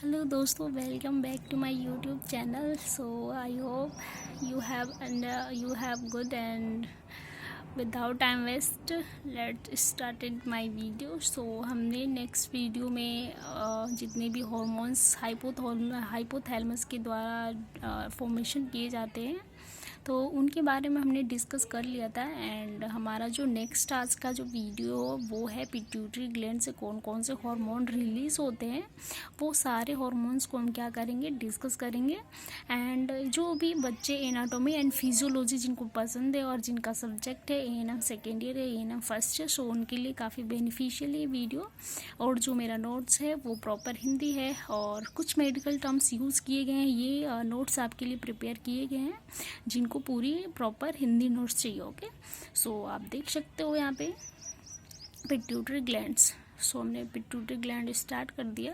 Hello दोस्तों, welcome back to my YouTube channel. So I hope you have good and without time waste let's started my video। सो हमने next video में जितने भी hormones hypothalamus के द्वारा formation किए जाते हैं तो उनके बारे में हमने डिस्कस कर लिया था। एंड हमारा जो नेक्स्ट आज का जो वीडियो वो है पिट्यूटरी ग्लैंड से कौन कौन से हार्मोन रिलीज़ होते हैं, वो सारे हार्मोन्स को हम क्या करेंगे, डिस्कस करेंगे। एंड जो भी बच्चे एनाटॉमी एंड फिजियोलॉजी जिनको पसंद है और जिनका सब्जेक्ट है एएनएम सेकेंड ईयर है, एएनएम फर्स्ट ईयर, सो उनके लिए काफ़ी बेनिफिशियल है वीडियो। और जो मेरा नोट्स है वो प्रॉपर हिंदी है और कुछ मेडिकल टर्म्स यूज़ किए गए हैं। ये नोट्स आपके लिए प्रिपेयर किए गए हैं जिनको पूरी प्रॉपर हिंदी नोट्स चाहिए। ओके, सो आप देख सकते हो यहाँ पे पिट्यूटरी ग्लैंड्स। सो हमने पिट्यूटरी ग्लैंड स्टार्ट कर दिया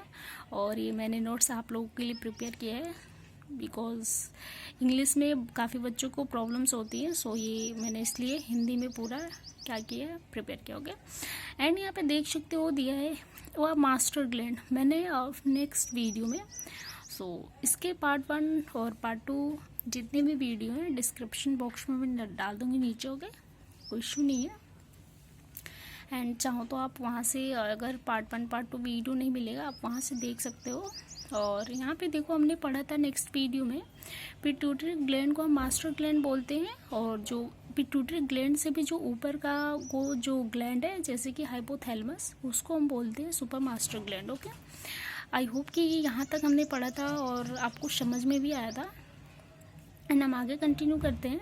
और ये मैंने नोट्स आप लोगों के लिए प्रिपेयर किया है बिकॉज इंग्लिश में काफ़ी बच्चों को प्रॉब्लम्स होती हैं। सो ये मैंने इसलिए हिंदी में पूरा क्या किया, प्रिपेयर किया। ओके, एंड यहाँ पे देख सकते हो दिया है वो मास्टर ग्लैंड मैंने नेक्स्ट वीडियो में। सो इसके पार्ट 1 और पार्ट 2 जितने भी वीडियो हैं डिस्क्रिप्शन बॉक्स में मैं डाल दूँगी नीचे। हो गए, कोई इशू नहीं है। एंड चाहो तो आप वहाँ से, अगर पार्ट 1 पार्ट 2 वीडियो नहीं मिलेगा आप वहाँ से देख सकते हो। और यहाँ पे देखो हमने पढ़ा था नेक्स्ट वीडियो में पिट्यूटरी ग्लैंड को हम मास्टर ग्लैंड बोलते हैं और जो पिट्यूटरी ग्लैंड से भी जो ऊपर का वो जो ग्लैंड है जैसे कि हाइपोथैलेमस, उसको हम बोलते हैं super master gland. Okay, I hope कि यहाँ तक हमने पढ़ा था और आपको समझ में भी आया था। एंड हम आगे कंटिन्यू करते हैं।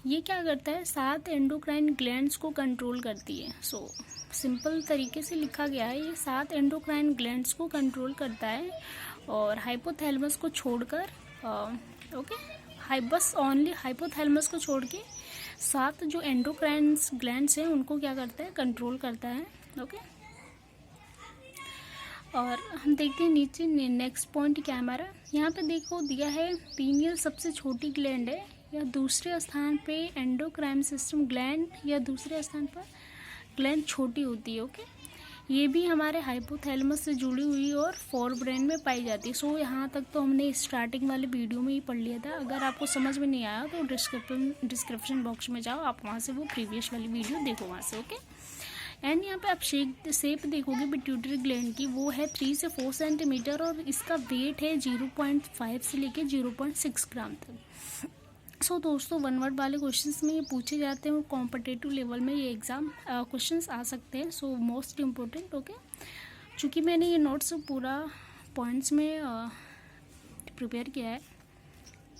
ये क्या करता है, 7 एंडोक्राइन ग्लैंड्स को कंट्रोल करती है। सो सिंपल तरीके से लिखा गया है, ये 7 एंडोक्राइन ग्लैंड्स को कंट्रोल करता है और हाइपोथैलेमस को छोड़कर बस ओनली हाइपोथैलेमस को छोड़ के 7 जो एंडोक्राइन ग्लैंड्स हैं उनको क्या करता है, कंट्रोल करता है। ओके, और हम देखते हैं नीचे नेक्स्ट पॉइंट क्या है हमारा। यहाँ पे देखो दिया है पीनियल सबसे छोटी ग्लैंड है या दूसरे स्थान पे एंडोक्राइन सिस्टम ग्लैंड या दूसरे स्थान पर ग्लैंड छोटी होती है। ओके, ये भी हमारे हाइपोथैलेमस से जुड़ी हुई और फोर ब्रेन में पाई जाती है। सो यहाँ तक तो हमने स्टार्टिंग वाले वीडियो में ही पढ़ लिया था। अगर आपको समझ में नहीं आया तो डिस्क्रिप्शन बॉक्स में जाओ, आप वहाँ से वो प्रीवियस वाली वीडियो देखो वहाँ से। ओके, एंड यहाँ पे आप शेप देखोगे पिट्यूटरी ग्लैंड की, वो है 3 से 4 सेंटीमीटर और इसका वेट है 0.5 से लेके 0.6 ग्राम तक। सो दोस्तों, 1 वर्ड वाले क्वेश्चंस में ये पूछे जाते हैं और कॉम्पिटिटिव लेवल में ये एग्ज़ाम क्वेश्चंस आ सकते हैं। So most important. ओके, चूँकि मैंने ये नोट्स पूरा पॉइंट्स में प्रिपेयर किया है,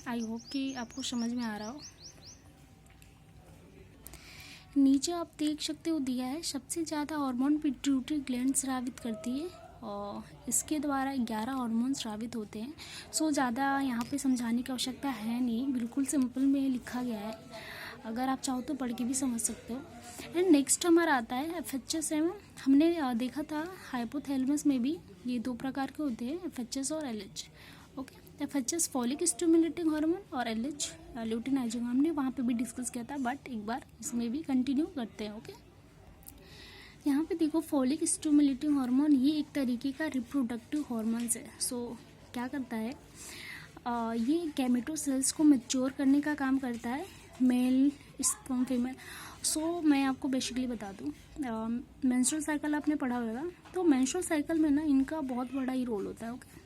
आई होप कि आपको समझ में आ रहा हो। नीचे आप देख सकते हो दिया है सबसे ज़्यादा हार्मोन पिट्यूटरी ग्लैंड स्रावित करती है और इसके द्वारा 11 हार्मोन स्रावित होते हैं। सो ज़्यादा यहाँ पे समझाने की आवश्यकता है नहीं, बिल्कुल सिंपल में लिखा गया है, अगर आप चाहो तो पढ़ के भी समझ सकते हो। एंड नेक्स्ट हमारा आता है FHS। हमने देखा था हाइपोथैलेमस में भी ये 2 प्रकार के होते हैं, FHS और LH। Okay, FHS folic stimulating hormone और LH ल्यूटिनाइजिंग, हमने वहाँ पे भी डिस्कस किया था, बट एक बार इसमें भी कंटिन्यू करते हैं। ओके, यहाँ पे देखो फॉलिक स्टिमुलेटिंग हार्मोन ये एक तरीके का रिप्रोडक्टिव हार्मोन्स है। सो क्या करता है, ये गैमेटो सेल्स को मैच्योर करने का काम करता है, मेल स्पर्म फीमेल। सो मैं आपको बेसिकली बता दूँ, मेंस्ट्रुअल साइकिल आपने पढ़ा होगा, तो मेंस्ट्रुअल साइकिल में ना इनका बहुत बड़ा ही रोल होता है। ओके,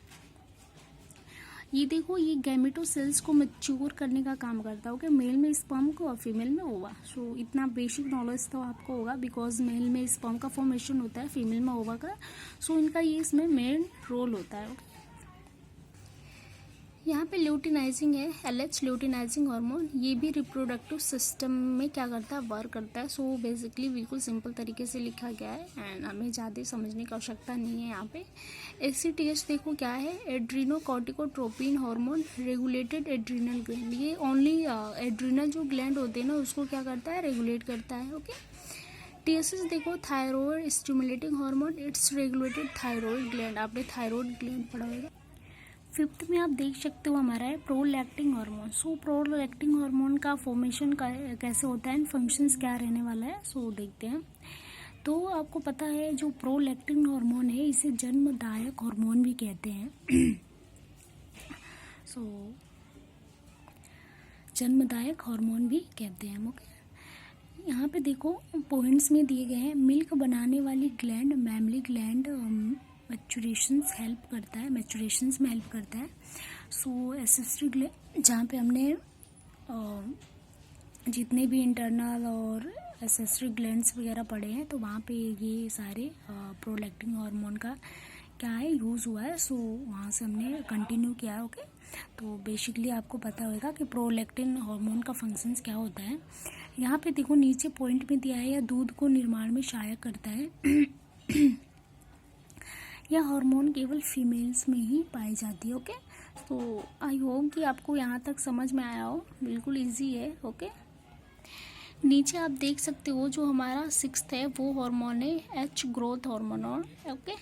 ये देखो ये गैमेटो सेल्स को मैच्योर करने का काम करता है। ओके, मेल में स्पर्म को और फीमेल में ओवा। सो इतना बेसिक नॉलेज तो आपको होगा बिकॉज मेल में स्पर्म का फॉर्मेशन होता है, फीमेल में ओवा का। सो इनका ये इसमें मेन रोल होता है। ओके, यहाँ पे ल्यूटिनाइजिंग है, LH ल्यूटिनाइजिंग हार्मोन, ये भी रिप्रोडक्टिव सिस्टम में क्या करता है, वर्क करता है। सो बेसिकली बिल्कुल सिंपल तरीके से लिखा गया है एंड हमें ज़्यादा समझने की आवश्यकता नहीं है। यहाँ पे ACTH देखो क्या है, एड्रीनोकॉर्टिकोट्रोपिन हार्मोन रेगुलेटेड एड्रीनल ग्लैंड, ये ओनली एड्रीनल जो ग्लैंड होते हैं ना उसको क्या करता है, रेगुलेट करता है। ओके, TSH देखो thyroid stimulating hormone, it's regulated thyroid gland, आपने थायरॉयड ग्लैंड पढ़ा होगा। 5th में आप देख सकते हो हमारा है प्रोलैक्टिन हार्मोन। सो प्रोलैक्टिन हार्मोन का फॉर्मेशन कैसे होता है एंड फंक्शंस क्या रहने वाला है, सो देखते हैं। तो आपको पता है जो प्रोलैक्टिन हार्मोन है इसे जन्मदायक हार्मोन भी कहते हैं। जन्मदायक हार्मोन भी कहते हैं। ओके, यहाँ पे देखो पॉइंट्स में दिए गए हैं। मिल्क बनाने वाली ग्लैंड मैमली ग्लैंड मैचुरेशंस में हेल्प करता है। सो एसेसरी ग्लैंड, जहाँ पे हमने जितने भी इंटरनल और एसेसरी ग्लैंड्स वगैरह पढ़े हैं तो वहाँ पे ये सारे प्रोलैक्टिन हार्मोन का क्या है यूज़ हुआ है। सो वहाँ से हमने कंटिन्यू किया है। ओके, तो बेसिकली आपको पता होगा कि प्रोलैक्टिन हार्मोन का फंक्शंस क्या होता है। यहाँ पे देखो नीचे पॉइंट में दिया है, यह दूध को निर्माण में सहायक करता है। यह हार्मोन केवल फीमेल्स में ही पाई जाती है। ओके, तो आई होप कि आपको यहाँ तक समझ में आया हो, बिल्कुल इजी है। ओके, नीचे आप देख सकते हो जो हमारा 6th है वो हार्मोन है एच ग्रोथ हार्मोन। ओके,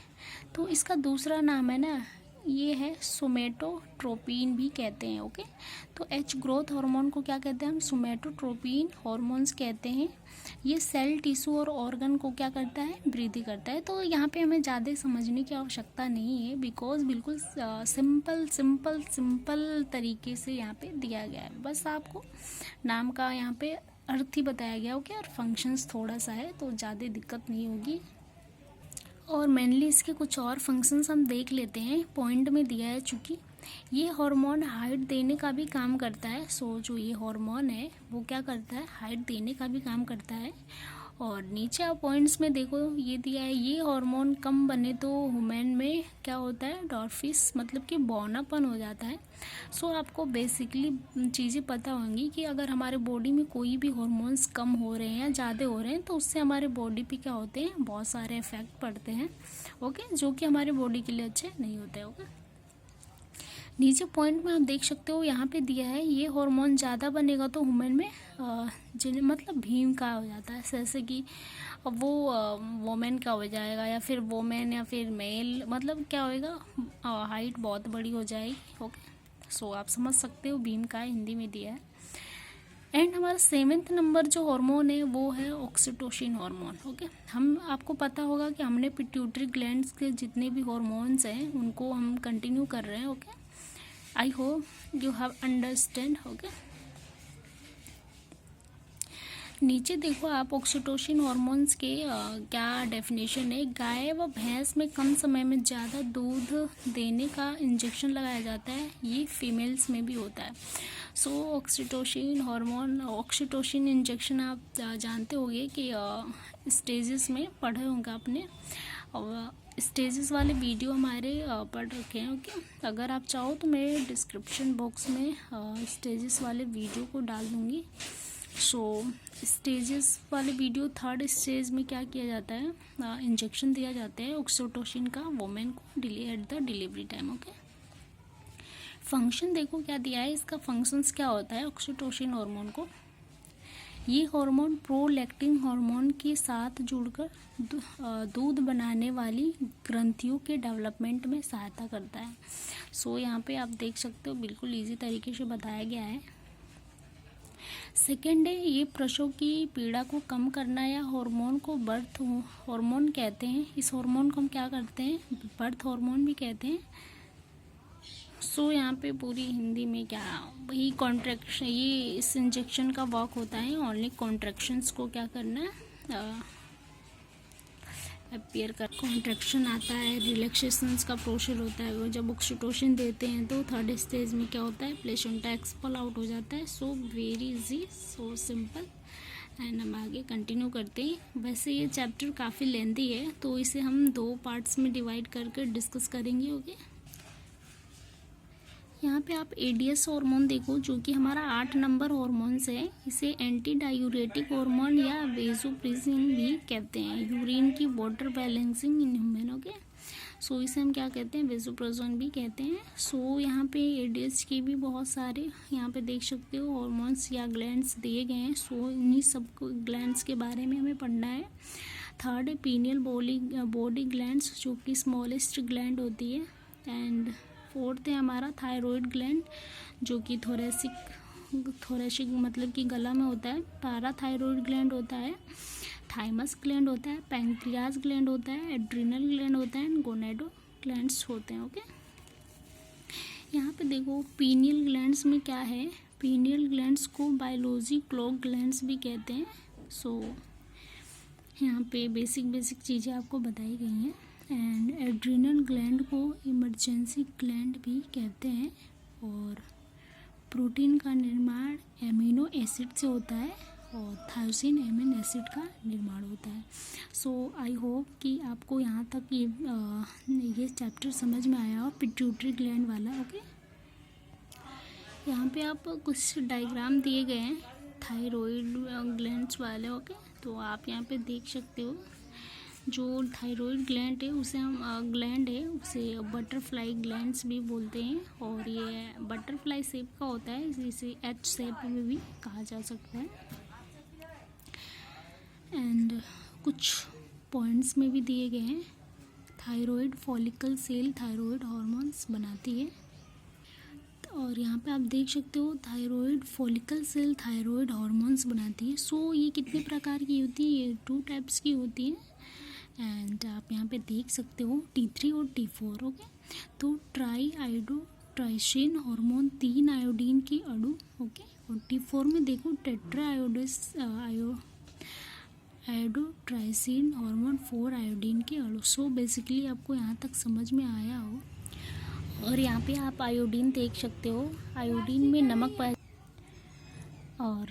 तो इसका दूसरा नाम है ना, ये है सोमेटोट्रोपिन भी कहते हैं। ओके, तो एच ग्रोथ हार्मोन को क्या कहते हैं हम, सोमेटोट्रोपिन हार्मोन्स कहते हैं। ये सेल टिश्यू और ऑर्गन को क्या करता है, वृद्धि करता है। तो यहाँ पे हमें ज़्यादा समझने की आवश्यकता नहीं है, बिकॉज बिल्कुल सिंपल तरीके से यहाँ पे दिया गया है। बस आपको नाम का यहाँ पे अर्थ ही बताया गया। ओके, और फंक्शंस थोड़ा सा है तो ज़्यादा दिक्कत नहीं होगी। और मेनली इसके कुछ और फंक्शंस हम देख लेते हैं, पॉइंट में दिया है। चूँकि ये हार्मोन हाइट देने का भी काम करता है। सो जो ये हार्मोन है वो क्या करता है, हाइट देने का भी काम करता है। और नीचे आप पॉइंट्स में देखो ये दिया है, ये हार्मोन कम बने तो वुमेन में क्या होता है, डॉर्फिस मतलब कि बौनापन हो जाता है। सो आपको बेसिकली चीज़ें पता होंगी कि अगर हमारे बॉडी में कोई भी हार्मोन्स कम हो रहे हैं या ज़्यादा हो रहे हैं तो उससे हमारे बॉडी पे क्या होते हैं, बहुत सारे इफेक्ट पड़ते हैं। ओके, जो कि हमारे बॉडी के लिए अच्छे नहीं होते। ओके, नीचे पॉइंट में आप देख सकते हो यहाँ पे दिया है, ये हार्मोन ज़्यादा बनेगा तो वुमेन में मतलब भीम का हो जाता है, जैसे कि वो वोमेन का हो जाएगा या फिर वोमेन या फिर मेल, मतलब क्या होएगा, हाइट बहुत बड़ी हो जाएगी। ओके, सो आप समझ सकते हो भीम का हिंदी में दिया है। एंड हमारा 7th नंबर जो हार्मोन है वो है ऑक्सीटोसिन हार्मोन। ओके, हम आपको पता होगा कि हमने पिट्यूटरी ग्लैंड्स के जितने भी हार्मोन्स हैं उनको हम कंटिन्यू कर रहे हैं। Okay, I hope you have understand. Okay, नीचे देखो आप ऑक्सीटोसिन हार्मोन्स के क्या डेफिनेशन है। गाय व भैंस में कम समय में ज़्यादा दूध देने का इंजेक्शन लगाया जाता है, ये फीमेल्स में भी होता है। सो ऑक्सीटोसिन हार्मोन, ऑक्सीटोसिन इंजेक्शन आप जानते होंगे कि स्टेजेस में पढ़े होंगे आपने, और स्टेजेस वाले वीडियो हमारे पढ़ रखे हैं। ओके, अगर आप चाहो तो मैं डिस्क्रिप्शन बॉक्स में स्टेजेस वाले वीडियो को डाल दूँगी। सो स्टेजेस वाले वीडियो 3rd स्टेज में क्या किया जाता है, इंजेक्शन दिया जाता है ऑक्सीटोसिन का वुमेन को at the delivery time. Okay, function देखो क्या दिया है, इसका फंक्शंस क्या होता है ऑक्सीटोसिन हार्मोन को। ये हार्मोन प्रोलैक्टिन हार्मोन के साथ जुड़कर दूध बनाने वाली ग्रंथियों के डेवलपमेंट में सहायता करता है। सो यहाँ पे आप देख सकते हो बिल्कुल इजी तरीके से बताया गया है। सेकेंड है, ये प्रसव की पीड़ा को कम करना या हार्मोन को बर्थ हार्मोन कहते हैं। इस हार्मोन को हम क्या करते हैं, बर्थ हार्मोन भी कहते हैं। सो यहाँ पे पूरी हिंदी में क्या, वही कॉन्ट्रैक्शन, ये इस इंजेक्शन का वर्क होता है ओनली कॉन्ट्रैक्शंस को क्या करना है, अपीयर कर, कॉन्ट्रैक्शन आता है, रिलैक्सेशंस का प्रोसेस होता है। वो जब ऑक्सीटोसिन देते हैं तो 3rd स्टेज में क्या होता है, प्लेसेंटा एक्सपल आउट हो जाता है। So very easy, so simple. And हम आगे कंटिन्यू करते हैं। वैसे ये चैप्टर काफ़ी लेंथी है तो इसे हम 2 पार्ट्स में डिवाइड करके डिस्कस करेंगे। ओके, यहाँ पे आप एडीएस हार्मोन देखो जो कि हमारा 8 नंबर हार्मोन्स है। इसे एंटी डायूरेटिक हार्मोन या वेसोप्रेसिन भी कहते हैं। यूरिन की water balancing in human. Okay, so इसे हम क्या कहते हैं, वेसोप्रेसिन भी कहते हैं। सो यहाँ पे एडीएस के भी बहुत सारे यहाँ पे देख सकते हो हार्मोन्स या ग्लैंड्स दिए गए हैं। सो इन्हीं सब ग्लैंड्स के बारे में हमें पढ़ना है। 3rd है पीनियल बॉडी ग्लैंड्स जो कि स्मॉलेस्ट ग्लैंड होती है। एंड 4th है हमारा थायराइड ग्लैंड जो कि थोरेसिक मतलब कि गला में होता है। पैराथायरॉइड ग्लैंड होता है। थाइमस ग्लैंड होता है, पैंक्रियाज ग्लैंड होता है, एड्रिनल ग्लैंड होता है एंड गोनेडो ग्लैंड्स होते हैं। ओके, यहाँ पे देखो पीनियल ग्लैंड्स में क्या है, पीनियल ग्लैंड्स को बायोलॉजी क्लॉक ग्लैंड्स भी कहते हैं। सो यहाँ पे बेसिक चीज़ें आपको बताई गई हैं। एंड एड्रिनल ग्लैंड को इमरजेंसी ग्लैंड भी कहते हैं और प्रोटीन का निर्माण एमिनो एसिड से होता है और थायोसिन एमिनो एसिड का निर्माण होता है। सो आई होप कि आपको यहाँ तक ये चैप्टर समझ में आया हो, पिट्यूटरी ग्लैंड वाला। ओके, यहाँ पे आप कुछ डायग्राम दिए गए हैं थायराइड ग्लैंड्स वाले। ओके, तो आप यहाँ पे देख सकते हो जो थायराइड ग्लैंड है उसे बटरफ्लाई ग्लैंड्स भी बोलते हैं और ये बटरफ्लाई शेप का होता है, इसे एच शेप में भी कहा जा सकता है। एंड कुछ पॉइंट्स में भी दिए गए हैं, thyroid follicle cell thyroid hormones बनाती है और यहाँ पे आप देख सकते हो thyroid follicle cell thyroid hormones बनाती है। सो ये कितने प्रकार की होती है, ये 2 टाइप्स की होती है एंड आप यहाँ पे देख सकते हो T3 और T4। ओके, तो ट्राई आयोडोट्राइसिन हार्मोन 3 आयोडीन की अणु। ओके, और T4 में देखो टेट्रा आयोडोट्राइसिन हार्मोन 4 आयोडीन की अणु। सो बेसिकली आपको यहाँ तक समझ में आया हो। और यहाँ पे आप आयोडीन देख सकते हो, आयोडीन में नमक पाया और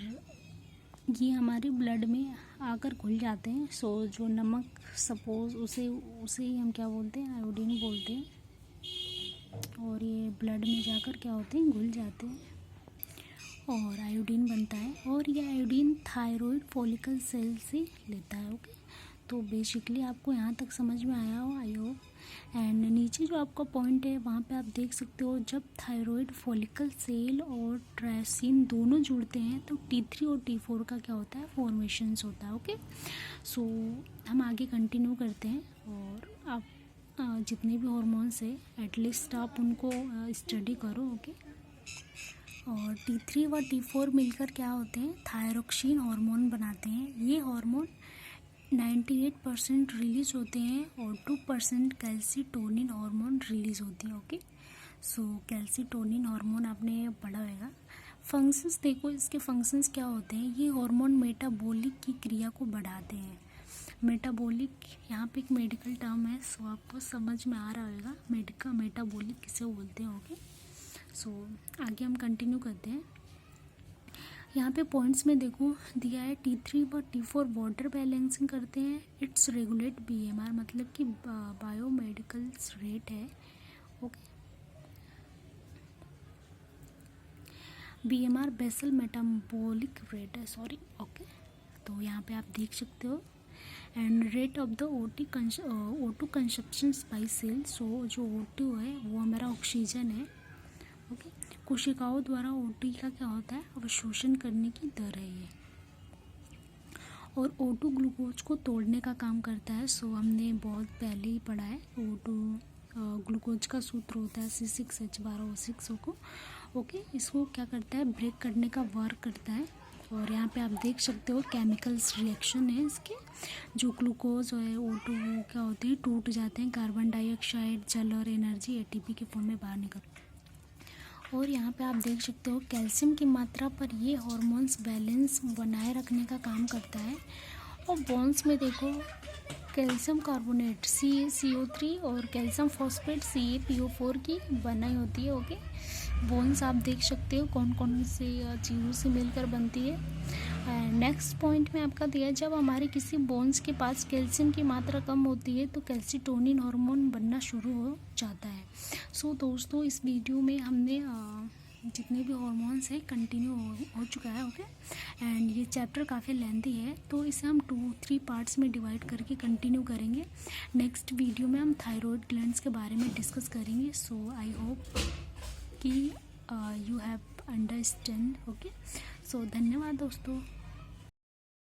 ये हमारे ब्लड में आकर घुल जाते हैं। सो जो नमक सपोज उसे ही हम क्या बोलते हैं, आयोडीन बोलते हैं और ये ब्लड में जाकर क्या होते हैं, घुल जाते हैं और आयोडीन बनता है और ये आयोडीन थायराइड फॉलिकल सेल से लेता है। ओके, तो बेसिकली आपको यहाँ तक समझ में आया हो आई होप। एंड नीचे जो आपका पॉइंट है वहाँ पे आप देख सकते हो जब थायराइड फॉलिकल सेल और ट्राइसिन दोनों जुड़ते हैं तो T3 और T4 का क्या होता है, फॉर्मेशंस होता है। ओके, सो हम आगे कंटिन्यू करते हैं और आप जितने भी हार्मोन्स है एटलीस्ट आप उनको स्टडी करो। ओके, और T3 व T4 मिलकर क्या होते हैं, थायरोक्सिन हार्मोन बनाते हैं। ये हार्मोन 98% रिलीज होते हैं और 2% कैल्सीटोनिन हार्मोन रिलीज होती है। ओके, सो कैल्सीटोनिन हार्मोन आपने पढ़ा होगा। फंक्शंस देखो, इसके फंक्शंस क्या होते हैं, ये हार्मोन मेटाबॉलिक की क्रिया को बढ़ाते हैं। मेटाबॉलिक यहाँ पे एक मेडिकल टर्म है, सो आपको समझ में आ रहा होगा मेटाबॉलिक किसे बोलते हैं। ओके, सो आगे हम कंटिन्यू करते हैं। यहाँ पे पॉइंट्स में देखो दिया है T3 व T4 वाटर बैलेंसिंग करते हैं, इट्स रेगुलेट BMR मतलब कि बायोमेडिकल रेट है। Okay, BMR basal metabolic rate है, सॉरी। ओके, तो यहाँ पे आप देख सकते हो and rate of the O2 consumption by cell. So जो O2 है वो हमारा ऑक्सीजन है। ओके, कोशिकाओं द्वारा O2 का क्या होता है, अवशोषण करने की दर है ये और O2 ग्लूकोज को तोड़ने का काम करता है। सो हमने बहुत पहले ही पढ़ा है, O2 ग्लूकोज का सूत्र होता है C6H12O6 को। ओके, इसको क्या करता है, ब्रेक करने का वर्क करता है और यहाँ पे आप देख सकते हो केमिकल्स रिएक्शन है इसके, जो ग्लूकोज और O2 क्या होते हैं, टूट जाते हैं, कार्बन डाइऑक्साइड जल और एनर्जी ATP के फॉर्म में बाहर निकलते हैं। और यहाँ पे आप देख सकते हो कैल्शियम की मात्रा पर ये हार्मोन्स बैलेंस बनाए रखने का काम करता है। और बोन्स में देखो कैल्शियम कार्बोनेट CaCO3 और कैल्शियम फॉस्फेट CaPO4 की बनाई होती है। ओके, बोन्स आप देख सकते हो कौन कौन से चीज़ों से मिलकर बनती है। नेक्स्ट पॉइंट में आपका दिया है, जब हमारे किसी बोन्स के पास कैल्शियम की मात्रा कम होती है तो कैल्सीटोनिन हार्मोन बनना शुरू हो जाता है। सो दोस्तों, इस वीडियो में हमने जितने भी हार्मोन्स हैं कंटिन्यू हो चुका है। ओके, एंड ये चैप्टर काफ़ी लेंथी है तो इसे हम 2-3 पार्ट्स में डिवाइड करके कंटिन्यू करेंगे। नेक्स्ट वीडियो में हम थायराइड ग्लैंड्स के बारे में डिस्कस करेंगे। सो आई होप कि यू हैव अंडरस्टैंड। ओके, सो धन्यवाद दोस्तों।